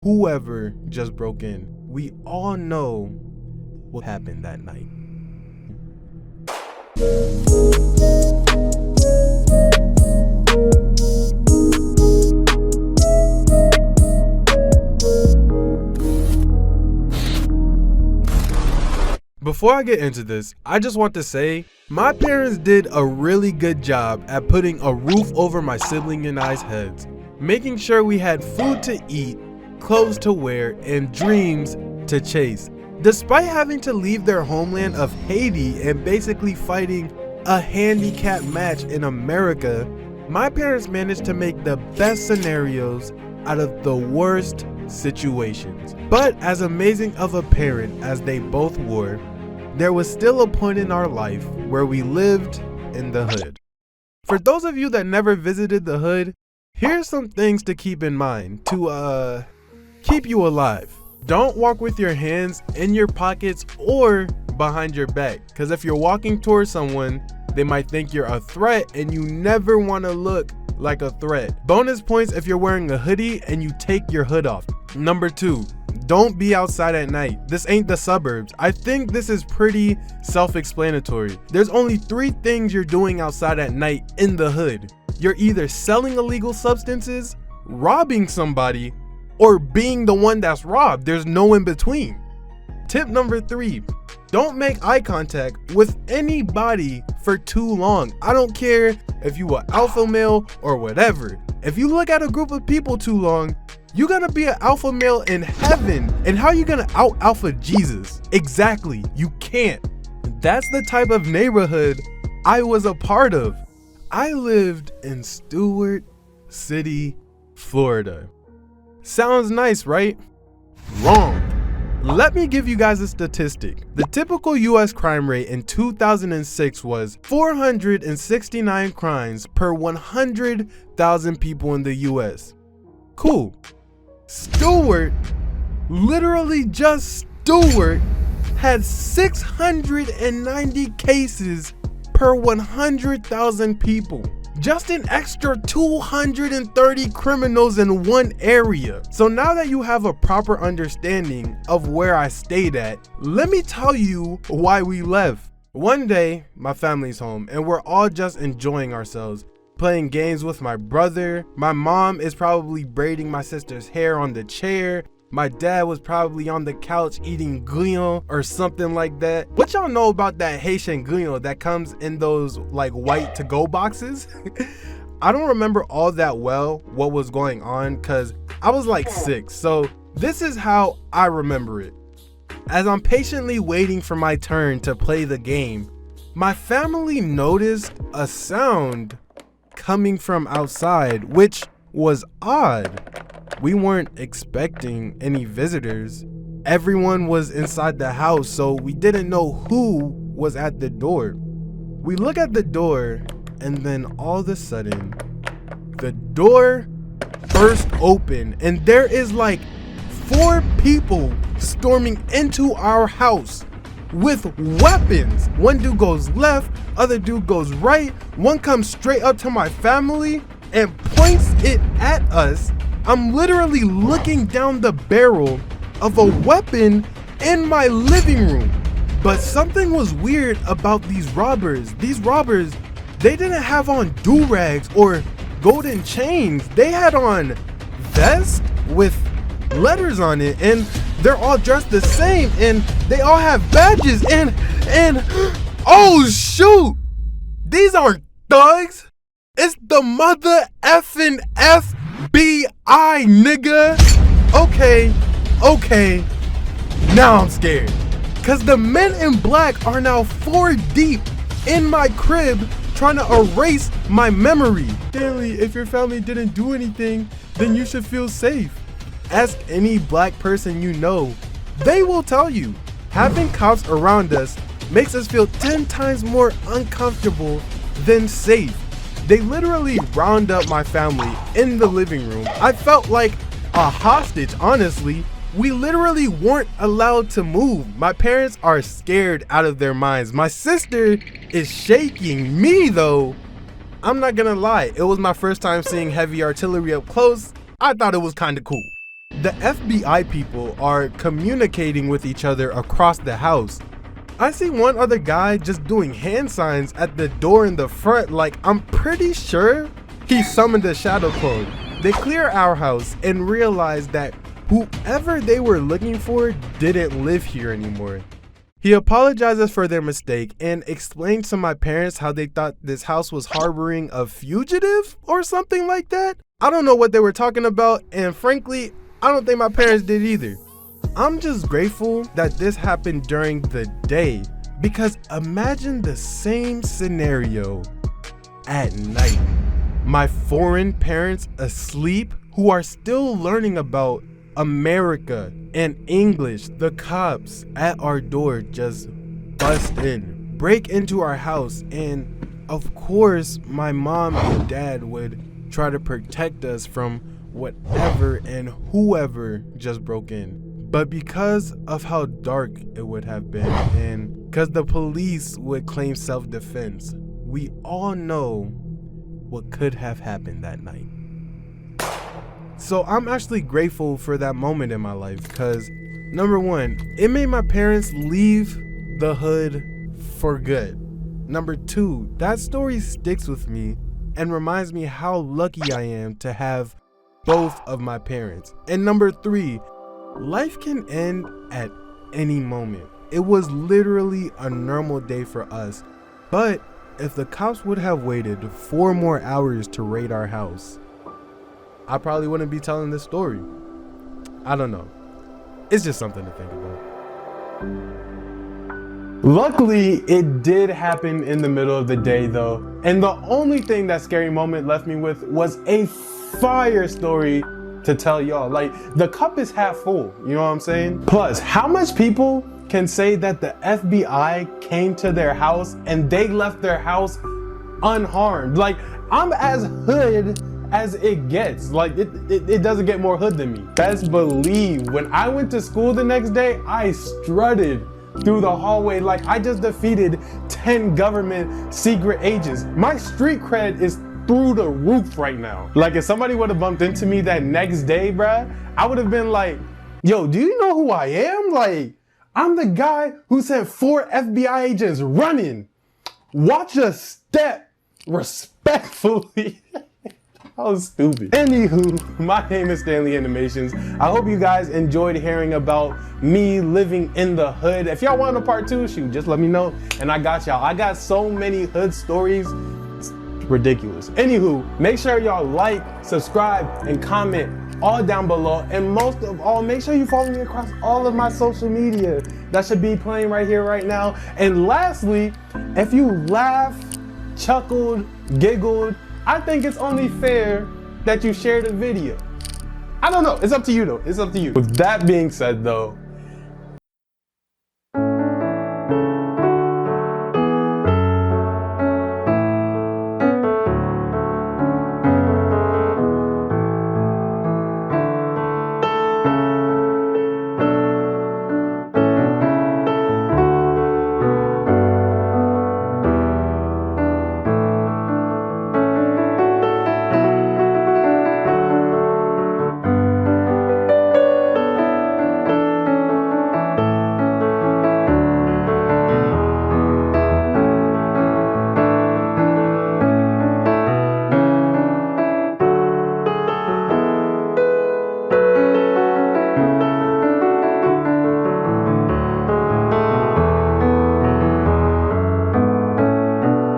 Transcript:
whoever just broke in. We all know what happened that night. Before I get into this, I just want to say, my parents did a really good job at putting a roof over my sibling and I's heads, making sure we had food to eat, clothes to wear, and dreams to chase. Despite having to leave their homeland of Haiti and basically fighting a handicap match in America, my parents managed to make the best scenarios out of the worst situations. But as amazing of a parent as they both were, there was still a point in our life where we lived in the hood. For those of you that never visited the hood, here's some things to keep in mind to keep you alive. Don't walk with your hands in your pockets or behind your back, because if you're walking towards someone, they might think you're a threat and you never want to look like a threat. Bonus points if you're wearing a hoodie and you take your hood off. Number 2, don't be outside at night. This ain't the suburbs. I think this is pretty self-explanatory. There's only 3 things you're doing outside at night in the hood. You're either selling illegal substances, robbing somebody, or being the one that's robbed. There's no in between. Tip number 3, don't make eye contact with anybody for too long. I don't care if you are alpha male or whatever. If you look at a group of people too long, you're gonna be an alpha male in heaven. And how are you gonna out alpha Jesus? Exactly, you can't. That's the type of neighborhood I was a part of. I lived in Stuart City, Florida. Sounds nice, right? Wrong. Let me give you guys a statistic. The typical US crime rate in 2006 was 469 crimes per 100,000 people in the US. Cool. Stuart, literally just Stuart, had 690 cases per 100,000 people. Just an extra 230 criminals in one area. So now that you have a proper understanding of where I stayed at, let me tell you why we left. One day, my family's home and we're all just enjoying ourselves, playing games with my brother. My mom is probably braiding my sister's hair on the chair. My dad was probably on the couch eating grillon or something like that. What y'all know about that Haitian grillon that comes in those like white to-go boxes? I don't remember all that well what was going on because I was like 6. So this is how I remember it. As I'm patiently waiting for my turn to play the game, my family noticed a sound coming from outside, which was odd. We weren't expecting any visitors. Everyone was inside the house, so we didn't know who was at the door. We look at the door, and then all of a sudden, the door burst open, and there is like 4 people storming into our house with weapons. One dude goes left, other dude goes right. One comes straight up to my family and points it at us. I'm literally looking down the barrel of a weapon in my living room. But something was weird about these robbers. These robbers, they didn't have on do-rags or golden chains. They had on vests with letters on it, and they're all dressed the same, and they all have badges, and oh shoot, these aren't thugs. It's the mother effing FBI, nigga. Okay, now I'm scared. Cause the men in black are now 4 deep in my crib trying to erase my memory. Stanley, if your family didn't do anything, then you should feel safe. Ask any black person you know. They will tell you. Having cops around us makes us feel 10 times more uncomfortable than safe. They literally round up my family in the living room. I felt like a hostage, honestly. We literally weren't allowed to move. My parents are scared out of their minds. My sister is shaking. Me though, I'm not gonna lie, it was my first time seeing heavy artillery up close. I thought it was kind of cool. The FBI people are communicating with each other across the house. I see one other guy just doing hand signs at the door in the front, like I'm pretty sure he summoned a shadow clone. They clear our house and realize that whoever they were looking for didn't live here anymore. He apologizes for their mistake and explains to my parents how they thought this house was harboring a fugitive or something like that. I don't know what they were talking about, and frankly, I don't think my parents did either. I'm just grateful that this happened during the day, because imagine the same scenario at night. My foreign parents asleep who are still learning about America and English. The cops at our door just bust in, break into our house, and of course my mom and dad would try to protect us from whatever and whoever just broke in. But because of how dark it would have been, and because the police would claim self-defense, we all know what could have happened that night. So I'm actually grateful for that moment in my life, because number one, it made my parents leave the hood for good. Number two, that story sticks with me and reminds me how lucky I am to have both of my parents. And number three, life can end at any moment. It was literally a normal day for us. But if the cops would have waited 4 more hours to raid our house, I probably wouldn't be telling this story. I don't know. It's just something to think about. Luckily, it did happen in the middle of the day though. And the only thing that scary moment left me with was a fire story to tell y'all. Like, the cup is half full, you know what I'm saying? Plus, how much people can say that the FBI came to their house and they left their house unharmed? Like, I'm as hood as it gets. Like, it doesn't get more hood than me. Best believe when I went to school the next day, I strutted through the hallway like I just defeated 10 government secret agents. My street cred is through the roof right now. Like, if somebody would have bumped into me that next day, bruh, I would have been like, yo, do you know who I am? Like, I'm the guy who sent 4 FBI agents running. Watch a step, respectfully. I was stupid. Anywho, my name is Stanley Animations. I hope you guys enjoyed hearing about me living in the hood. If y'all want a part 2, shoot, just let me know and I got y'all. I got so many hood stories, it's ridiculous. Anywho, make sure y'all like, subscribe, and comment all down below. And most of all, make sure you follow me across all of my social media. That should be playing right here, right now. And lastly, if you laughed, chuckled, giggled, I think it's only fair that you share the video. I don't know, it's up to you though, it's up to you. With that being said though,